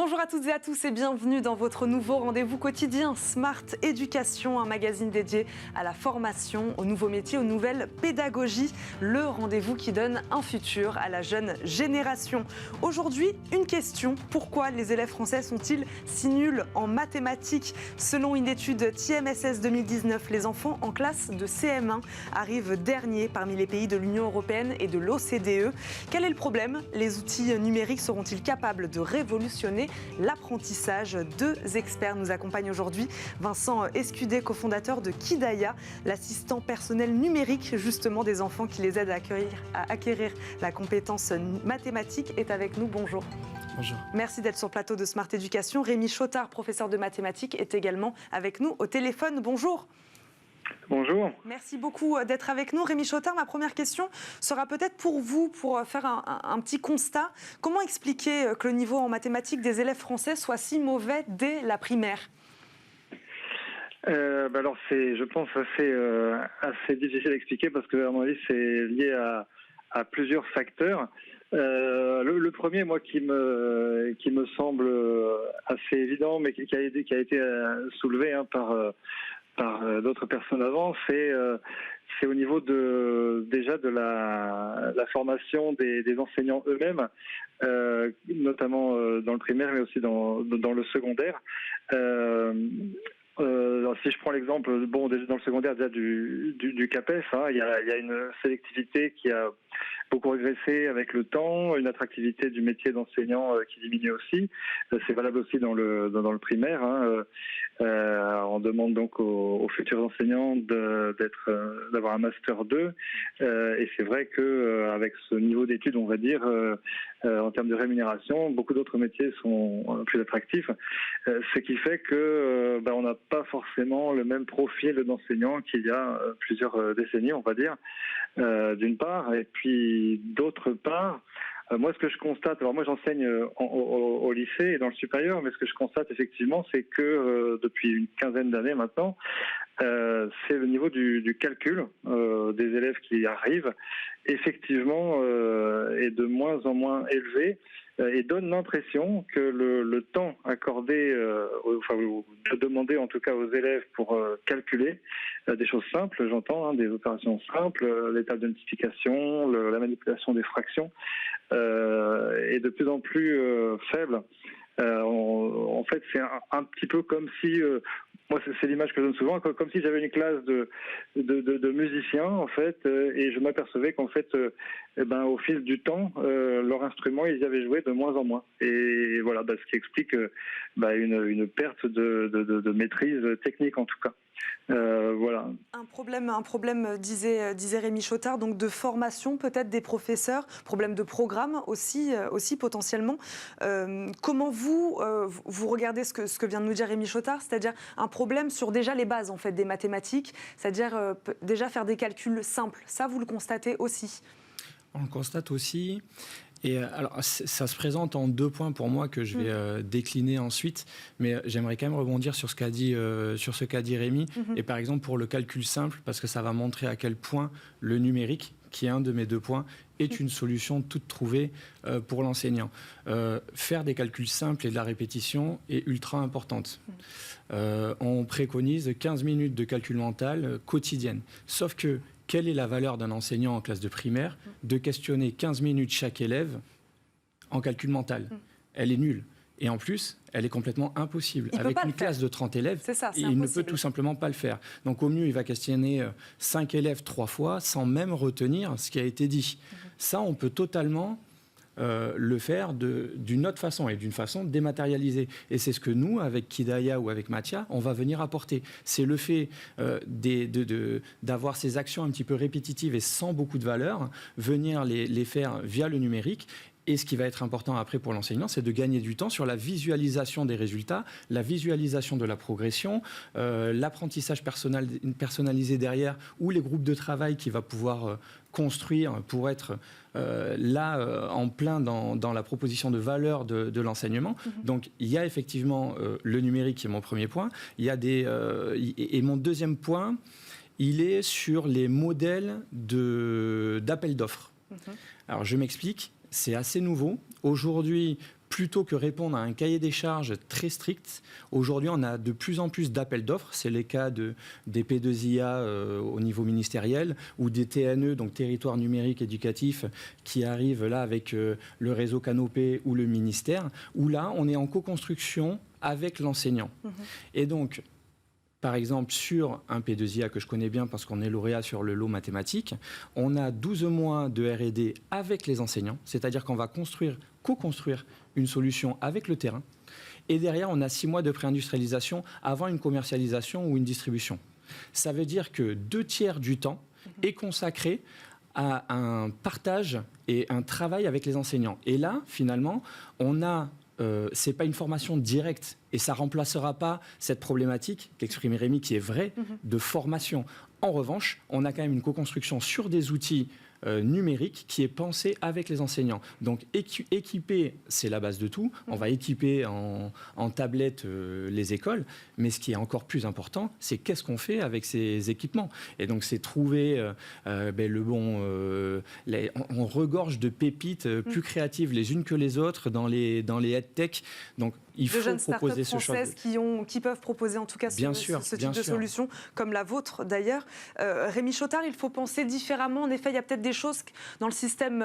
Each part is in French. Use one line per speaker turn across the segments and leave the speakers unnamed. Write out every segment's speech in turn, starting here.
Bonjour à toutes et à tous et bienvenue dans votre nouveau rendez-vous quotidien Smart Éducation, un magazine dédié à la formation, aux nouveaux métiers, aux nouvelles pédagogies. Le rendez-vous qui donne un futur à la jeune génération. Aujourd'hui, une question. Pourquoi les élèves français sont-ils si nuls en mathématiques? Selon une étude TMSS 2019, les enfants en classe de CM1 arrivent derniers parmi les pays de l'Union européenne et de l'OCDE. Quel est le problème? Les outils numériques seront-ils capables de révolutionner l'apprentissage? Deux experts nous accompagnent aujourd'hui. Vincent Escudé, cofondateur de Kidaya, l'assistant personnel numérique justement des enfants qui les aide à acquérir la compétence mathématique, est avec nous. Bonjour.
Bonjour.
Merci d'être sur le plateau de Smart Éducation. Rémi Chotard, professeur de mathématiques, est également avec nous au téléphone. Bonjour.
Bonjour.
Merci beaucoup d'être avec nous. Rémi Chotard, ma première question sera peut-être pour vous, pour faire un petit constat. Comment expliquer que le niveau en mathématiques des élèves français soit si mauvais dès la primaire?
Alors c'est, je pense, assez difficile à expliquer parce que, à mon avis, c'est lié à plusieurs facteurs. Le premier, moi, qui me semble assez évident, mais qui a été soulevé par d'autres personnes avant, c'est au niveau déjà de la formation des enseignants eux-mêmes, notamment dans le primaire, mais aussi dans le secondaire. Si je prends l'exemple, déjà dans le secondaire, déjà du CAPES, il y a une sélectivité qui a beaucoup régressé avec le temps, une attractivité du métier d'enseignant qui diminue aussi. C'est valable aussi dans le primaire. On demande donc aux futurs enseignants d'avoir un master 2, et c'est vrai que avec ce niveau d'études, on va dire, en termes de rémunération, beaucoup d'autres métiers sont plus attractifs, ce qui fait que on n'a pas forcément le même profil d'enseignant qu'il y a plusieurs décennies, on va dire, d'une part, et puis d'autre part, moi, ce que je constate, alors moi j'enseigne au lycée et dans le supérieur, mais ce que je constate effectivement, c'est que depuis une quinzaine d'années maintenant, c'est le niveau du calcul des élèves qui arrivent, effectivement, est de moins en moins élevé, et donne l'impression que le temps accordé, demandé en tout cas aux élèves pour calculer des choses simples, j'entends, des opérations simples, les tables de multiplication, la manipulation des fractions, est de plus en plus faible. En fait, c'est un petit peu comme si, moi c'est l'image que je donne souvent, comme si j'avais une classe de musiciens en fait, et je m'apercevais qu'en fait, au fil du temps, leur instrument, ils y avaient joué de moins en moins. Et voilà, ce qui explique une perte de maîtrise technique en tout cas. Voilà.
Un problème, disait Rémi Chotard, donc de formation peut-être des professeurs, problème de programme aussi potentiellement. Comment vous regardez ce que vient de nous dire Rémi Chotard, c'est-à-dire un problème sur déjà les bases en fait des mathématiques, c'est-à-dire déjà faire des calculs simples. Ça, vous le constatez aussi?
On le constate aussi. Et alors, ça se présente en deux points pour moi que je vais décliner ensuite, mais j'aimerais quand même rebondir sur ce qu'a dit Rémi. Et par exemple pour le calcul simple, parce que ça va montrer à quel point le numérique, qui est un de mes deux points, est une solution toute trouvée pour l'enseignant. Faire des calculs simples et de la répétition est ultra importante. On préconise 15 minutes de calcul mental quotidienne. Sauf que quelle est la valeur d'un enseignant en classe de primaire de questionner 15 minutes chaque élève en calcul mental? Elle est nulle. Et en plus, elle est complètement impossible. Avec une classe de 30 élèves, il ne peut tout simplement pas le faire. Donc au mieux, il va questionner 5 élèves 3 fois sans même retenir ce qui a été dit. Ça, on peut totalement le faire d'une autre façon et d'une façon dématérialisée. Et c'est ce que nous, avec Kidaya ou avec Mathia, on va venir apporter. C'est le fait d'avoir ces actions un petit peu répétitives et sans beaucoup de valeur, venir les faire via le numérique. Et ce qui va être important après pour l'enseignant, c'est de gagner du temps sur la visualisation des résultats, la visualisation de la progression, l'apprentissage personnalisé derrière, ou les groupes de travail qu'il va pouvoir construire pour être en plein dans la proposition de valeur de l'enseignement. Donc il y a effectivement le numérique qui est mon premier point. Il y a et mon deuxième point, il est sur les modèles d'appel d'offres. Alors je m'explique. C'est assez nouveau. Aujourd'hui, plutôt que répondre à un cahier des charges très strict, aujourd'hui, on a de plus en plus d'appels d'offres. C'est les cas des P2IA au niveau ministériel ou des TNE, donc territoires numériques éducatifs, qui arrivent là avec le réseau Canopé ou le ministère, où là, on est en co-construction avec l'enseignant. Et donc, par exemple, sur un P2IA que je connais bien parce qu'on est lauréat sur le lot mathématique, on a 12 mois de R&D avec les enseignants, c'est-à-dire qu'on va co-construire une solution avec le terrain. Et derrière, on a 6 mois de pré-industrialisation avant une commercialisation ou une distribution. Ça veut dire que 2/3 du temps est consacré à un partage et un travail avec les enseignants. Et là, finalement, on a... c'est pas une formation directe et ça remplacera pas cette problématique qu'exprime Rémi, qui est vraie, de formation. En revanche, on a quand même une co-construction sur des outils numérique qui est pensé avec les enseignants. Donc équiper, c'est la base de tout. On va équiper en tablettes les écoles, mais ce qui est encore plus important, c'est qu'est-ce qu'on fait avec ces équipements. Et donc c'est trouver le bon... on regorge de pépites plus créatives les unes que les autres dans les EdTech. Donc il faut proposer ce choix.
Qui peuvent proposer en tout cas ce type de solution, comme la vôtre d'ailleurs. Rémi Chotard, il faut penser différemment. En effet, il y a peut-être des choses dans le système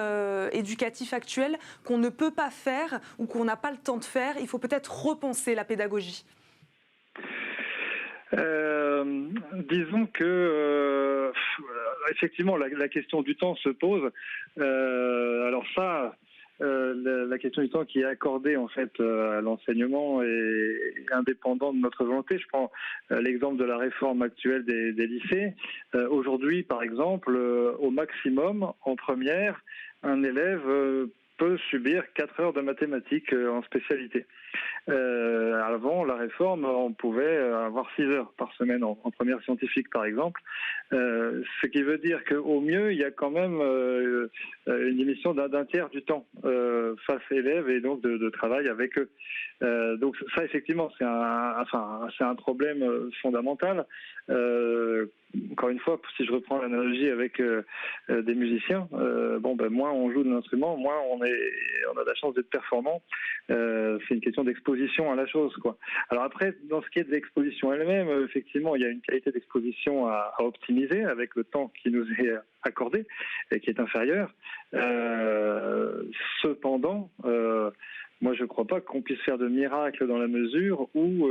éducatif actuel qu'on ne peut pas faire ou qu'on n'a pas le temps de faire. Il faut peut-être repenser la pédagogie.
Disons que effectivement la question du temps se pose. Alors ça... la question du temps qui est accordée en fait à l'enseignement est indépendante de notre volonté. Je prends l'exemple de la réforme actuelle des lycées. Aujourd'hui, par exemple, au maximum, en première, un élève peut subir 4 heures de mathématiques en spécialité. Avant la réforme, on pouvait avoir 6 heures par semaine en première scientifique, par exemple. Ce qui veut dire qu'au mieux, il y a quand même une diminution d'un tiers du temps face à élèves et donc de travail avec eux. Donc ça, effectivement, c'est un problème fondamental. Encore une fois, si je reprends l'analogie avec des musiciens, moins on joue de l'instrument, moins on a de la chance d'être performant. C'est une question d'exposition à la chose, quoi. Alors après, dans ce qui est de l'exposition elle-même, effectivement, il y a une qualité d'exposition à optimiser avec le temps qui nous est accordé et qui est inférieur. Cependant, moi, je ne crois pas qu'on puisse faire de miracle dans la mesure où,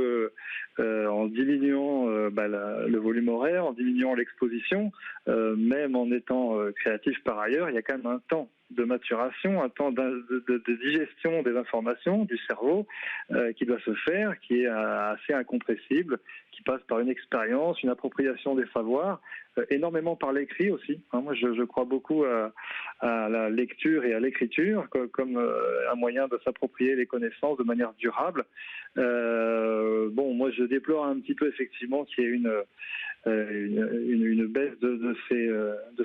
en diminuant le volume horaire, en diminuant l'exposition, même en étant créatif par ailleurs, il y a quand même un temps de maturation, un temps de digestion des informations du cerveau qui doit se faire, qui est assez incompressible, qui passe par une expérience, une appropriation des savoirs, énormément par l'écrit aussi. Moi, je crois beaucoup à la lecture et à l'écriture comme un moyen de s'approprier les connaissances de manière durable. Moi, je déplore un petit peu effectivement qu'il y ait une baisse de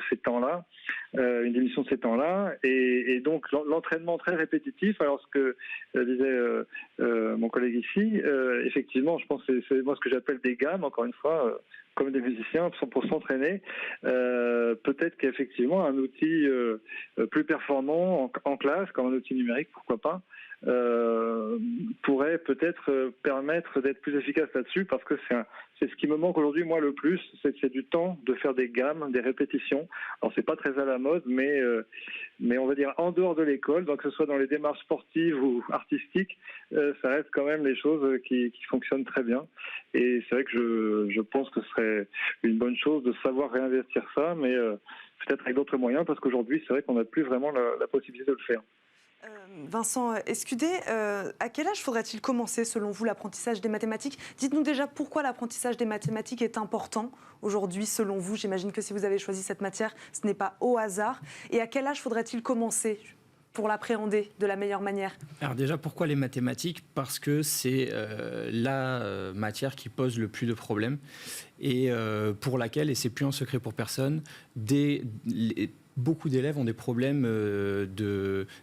ces temps-là, une diminution de ces temps-là, et donc l'entraînement très répétitif. Alors ce que disait mon collègue ici, effectivement, je pense que c'est moi ce que j'appelle des gammes, encore une fois, comme des musiciens, pour s'entraîner. Peut-être qu'effectivement un outil plus performant en classe, comme un outil numérique, pourquoi pas, pourrait peut-être permettre d'être plus efficace là-dessus, parce que c'est ce qui me manque aujourd'hui, moi, le plus, c'est du temps de faire des gammes, des répétitions. Alors, c'est pas très à la mode, mais on va dire en dehors de l'école, donc que ce soit dans les démarches sportives ou artistiques, ça reste quand même les choses qui fonctionnent très bien. Et c'est vrai que je pense que ce serait une bonne chose de savoir réinvestir ça, mais peut-être avec d'autres moyens, parce qu'aujourd'hui, c'est vrai qu'on n'a plus vraiment la possibilité de le faire.
Vincent Escudé, à quel âge faudrait-il commencer, selon vous, l'apprentissage des mathématiques ? Dites-nous déjà pourquoi l'apprentissage des mathématiques est important aujourd'hui, selon vous. J'imagine que si vous avez choisi cette matière, ce n'est pas au hasard. Et à quel âge faudrait-il commencer pour l'appréhender de la meilleure manière ?
Alors déjà, pourquoi les mathématiques ? Parce que c'est la matière qui pose le plus de problèmes et pour laquelle, et c'est plus un secret pour personne, beaucoup d'élèves ont des problèmes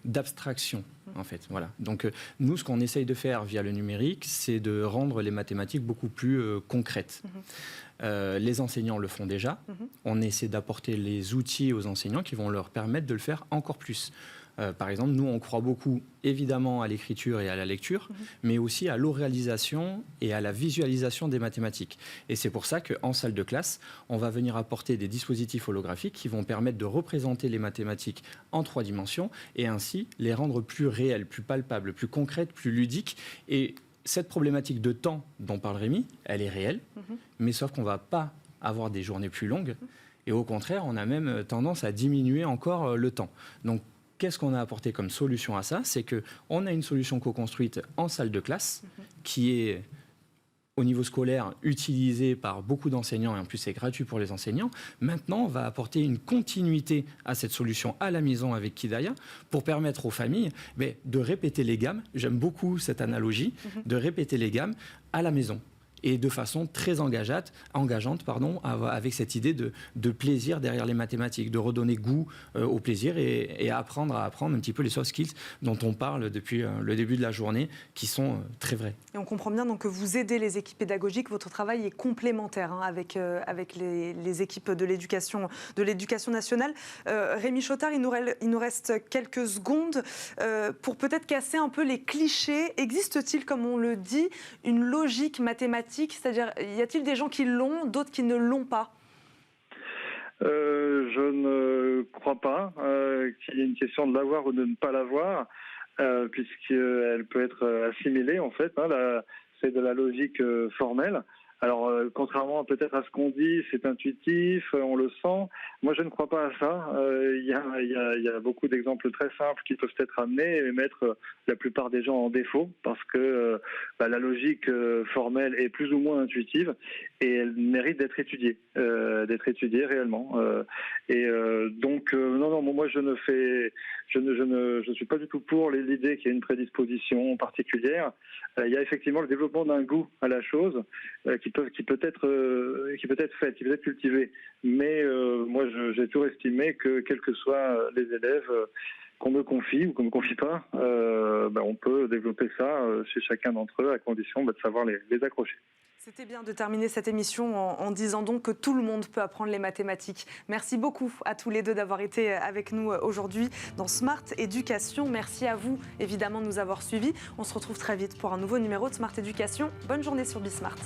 d'abstraction, en fait. Voilà. Donc, nous, ce qu'on essaye de faire via le numérique, c'est de rendre les mathématiques beaucoup plus concrètes. Les enseignants le font déjà. On essaie d'apporter les outils aux enseignants qui vont leur permettre de le faire encore plus. Par exemple, nous, on croit beaucoup, évidemment, à l'écriture et à la lecture, mais aussi à l'oralisation et à la visualisation des mathématiques. Et c'est pour ça qu'en salle de classe, on va venir apporter des dispositifs holographiques qui vont permettre de représenter les mathématiques en 3 dimensions et ainsi les rendre plus réelles, plus palpables, plus concrètes, plus ludiques. Et cette problématique de temps dont parle Rémi, elle est réelle, mais sauf qu'on ne va pas avoir des journées plus longues. Et au contraire, on a même tendance à diminuer encore le temps. Donc, qu'est-ce qu'on a apporté comme solution à ça? C'est qu'on a une solution co-construite en salle de classe qui est, au niveau scolaire, utilisée par beaucoup d'enseignants et en plus c'est gratuit pour les enseignants. Maintenant, on va apporter une continuité à cette solution à la maison avec Kidaya pour permettre aux familles de répéter les gammes. J'aime beaucoup cette analogie, de répéter les gammes à la maison. Et de façon très engageante, avec cette idée de plaisir derrière les mathématiques, de redonner goût au plaisir et apprendre à apprendre un petit peu les soft skills dont on parle depuis le début de la journée, qui sont très vrais.
Et on comprend bien donc que vous aidez les équipes pédagogiques, votre travail est complémentaire avec les équipes de l'éducation nationale. Rémi Chotard, il nous reste quelques secondes pour peut-être casser un peu les clichés. Existe-t-il, comme on le dit, une logique mathématique? C'est-à-dire, y a-t-il des gens qui l'ont, d'autres qui ne l'ont pas?
Je ne crois pas qu'il y ait une question de l'avoir ou de ne pas l'avoir, puisqu'elle peut être assimilée, en fait. C'est de la logique formelle. Alors, contrairement peut-être à ce qu'on dit, c'est intuitif, on le sent. Moi, je ne crois pas à ça. Il y a beaucoup d'exemples très simples qui peuvent être amenés et mettre la plupart des gens en défaut parce que la logique formelle est plus ou moins intuitive et elle mérite d'être étudiée réellement. Donc, non, moi, je ne suis pas du tout pour l'idée qu'il y ait une prédisposition particulière. Il y a effectivement le développement d'un goût à la chose qui peut être fait, qui peut être cultivé. Mais moi, j'ai toujours estimé que, quels que soient les élèves qu'on me confie ou qu'on ne me confie pas, on peut développer ça chez chacun d'entre eux à condition de savoir les accrocher.
C'était bien de terminer cette émission en disant donc que tout le monde peut apprendre les mathématiques. Merci beaucoup à tous les deux d'avoir été avec nous aujourd'hui dans Smart Éducation. Merci à vous, évidemment, de nous avoir suivis. On se retrouve très vite pour un nouveau numéro de Smart Éducation. Bonne journée sur Bismart.